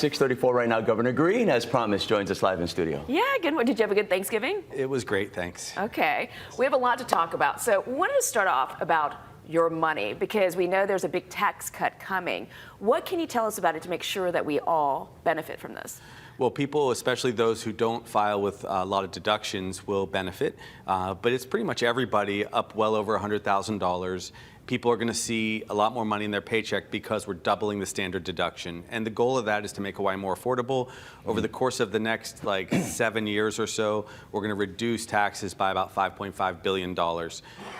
6:34 right now. Governor Green, as promised, joins us live in studio. Yeah, good one. Did you have a good Thanksgiving? It was great, thanks. Okay. We have a lot to talk about. So we wanted to start off about your money because we know there's a big tax cut coming. What can you tell us about it to make sure that we all benefit from this? Well, people, especially those who don't file with a lot of deductions, will benefit. But it's pretty much everybody up well over $100,000. People are going to see a lot more money in their paycheck because we're doubling the standard deduction. And the goal of that is to make Hawaii more affordable. Over the course of the next 7 years or so, we're going to reduce taxes by about $5.5 billion.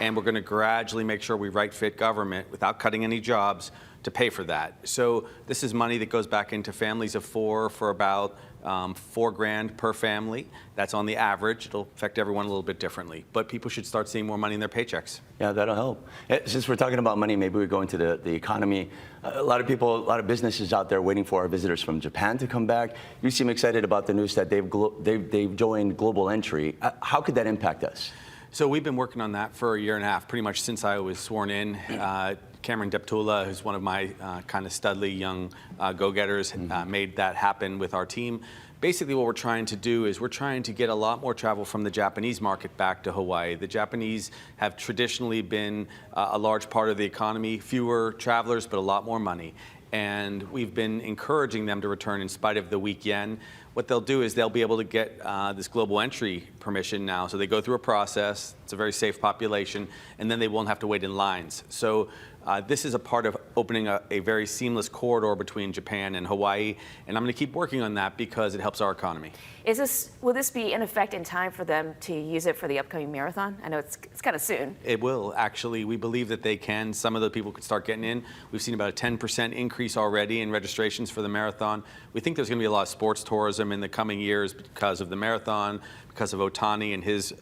And we're going to gradually make sure we right-fit government without cutting any jobs to pay for that. So this is money that goes back into families of four for about $4,000 per family. That's on the average. It'll affect everyone a little bit differently, but people should start seeing more money in their paychecks. Yeah, that'll help. Since we're talking about money, maybe we go into the economy. A lot of people, a lot of businesses out there waiting for our visitors from Japan to come back. You seem excited about the news that they've joined Global Entry. How could that impact us? So we've been working on that for a year and a half, pretty much since I was sworn in. Cameron Deptula, who's one of my kind of studly young go-getters, made that happen with our team. Basically, what we're trying to do is we're trying to get a lot more travel from the Japanese market back to Hawaii. The Japanese have traditionally been a large part of the economy, fewer travelers, but a lot more money. And we've been encouraging them to return in spite of the weak yen. What they'll do is they'll be able to get this global entry permission now. So they go through a process. It's a very safe population, and then they won't have to wait in lines. So this is a part of opening a very seamless corridor between Japan and Hawaii, and I'm going to keep working on that because it helps our economy. Will this be in effect in time for them to use it for the upcoming marathon? I know it's kind of soon. It will, actually. We believe that they can. Some of the people could start getting in. We've seen about a 10% increase already in registrations for the marathon. We think there's going to be a lot of sports tourism in the coming years because of the marathon, because of Otani and his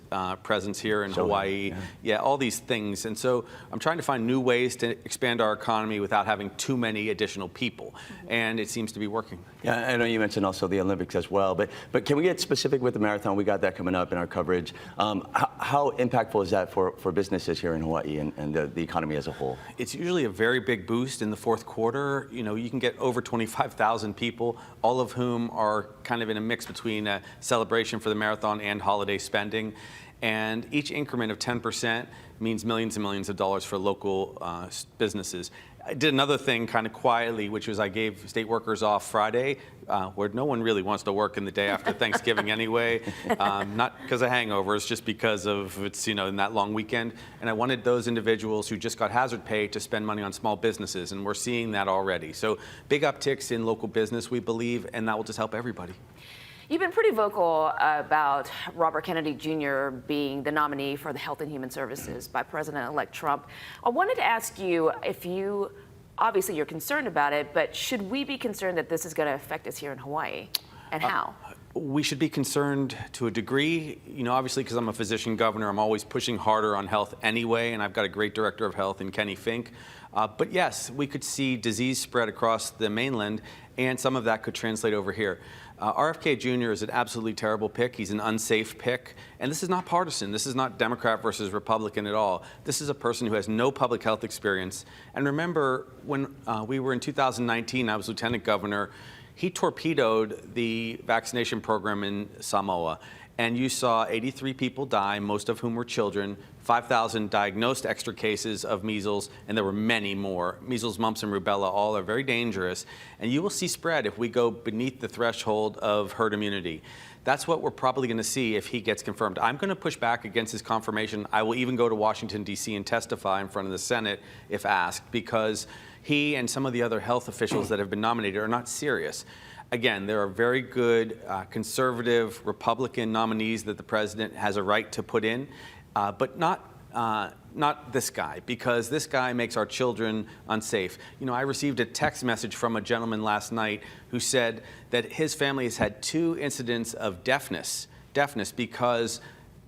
presence here in Hawaii. Yeah, all these things. And so I'm trying to find new ways to expand our economy without having too many additional people. And it seems to be working. Yeah, I know you mentioned also the Olympics as well, but can we get specific with the marathon? We got that coming up in our coverage. How impactful is that for businesses here in Hawaii and the economy as a whole? It's usually a very big boost in the fourth quarter. You know, you can get over 25,000 people, all of whom are kind of in a mix between a celebration for the marathon and holiday spending. And each increment of 10% means millions and millions of dollars for local businesses. I did another thing kind of quietly, which was I gave state workers off Friday, where no one really wants to work in the day after Thanksgiving anyway, not because of hangovers, just because of it's, in that long weekend. And I wanted those individuals who just got hazard pay to spend money on small businesses, and we're seeing that already. So big upticks in local business, we believe, and that will just help everybody. You've been pretty vocal about Robert Kennedy Jr. being the nominee for the Health and Human Services by President-elect Trump. I wanted to ask you if obviously you're concerned about it, but should we be concerned that this is going to affect us here in Hawaii, and how? We should be concerned to a degree, obviously because I'm a physician governor, I'm always pushing harder on health anyway, and I've got a great director of health in Kenny Fink. But yes, we could see disease spread across the mainland, and some of that could translate over here. RFK Jr. is an absolutely terrible pick. He's an unsafe pick. And this is not partisan. This is not Democrat versus Republican at all. This is a person who has no public health experience. And remember, when we were in 2019, I was lieutenant governor, he torpedoed the vaccination program in Samoa. And you saw 83 people die, most of whom were children, 5,000 diagnosed extra cases of measles, and there were many more. Measles, mumps, and rubella all are very dangerous. And you will see spread if we go beneath the threshold of herd immunity. That's what we're probably going to see if he gets confirmed. I'm going to push back against his confirmation. I will even go to Washington, D.C. and testify in front of the Senate if asked, because he and some of the other health officials that have been nominated are not serious. Again, there are very good conservative Republican nominees that the president has a right to put in, but not this guy, because this guy makes our children unsafe. I received a text message from a gentleman last night who said that his family has had 2 incidents of deafness because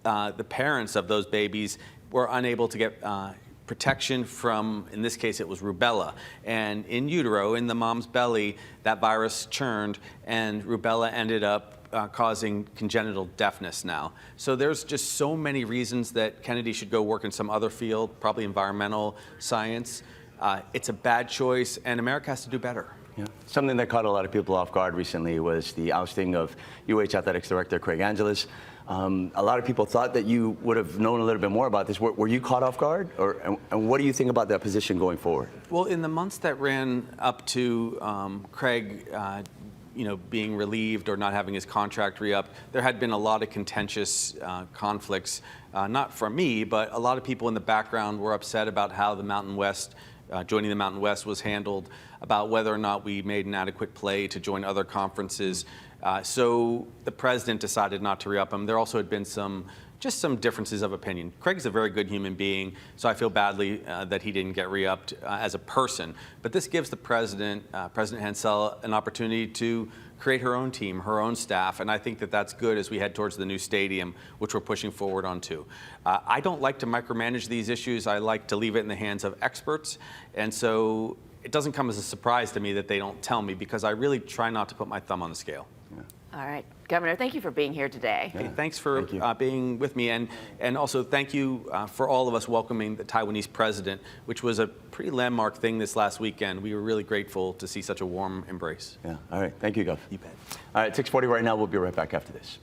the parents of those babies were unable to get protection from, in this case, it was rubella. And in utero, in the mom's belly, that virus churned, and rubella ended up causing congenital deafness now. So there's just so many reasons that Kennedy should go work in some other field, probably environmental science. It's a bad choice, and America has to do better. Yeah. Something that caught a lot of people off guard recently was the ousting of UH Athletics Director Craig Angelos. A lot of people thought that you would have known a little bit more about this. Were you caught off guard? And what do you think about that position going forward? Well, in the months that ran up to Craig being relieved or not having his contract re-upped, there had been a lot of contentious conflicts, not from me, but a lot of people in the background were upset about how the Mountain West, joining the Mountain West was handled, about whether or not we made an adequate play to join other conferences. So the president decided not to re-up him. There also had been some differences of opinion. Craig's a very good human being, so I feel badly that he didn't get re-upped as a person. But this gives the president, President Hansel, an opportunity to create her own team, her own staff, and I think that that's good as we head towards the new stadium, which we're pushing forward on too. I don't like to micromanage these issues. I like to leave it in the hands of experts, and so it doesn't come as a surprise to me that they don't tell me, because I really try not to put my thumb on the scale. Yeah. All right, Governor, thank you for being here today. Hey, thanks for being with me, and also thank you for all of us welcoming the Taiwanese president, which was a pretty landmark thing this last weekend. We were really grateful to see such a warm embrace. Yeah. All right. Thank you, Gov. You bet. All right. 6:40 right now. We'll be right back after this.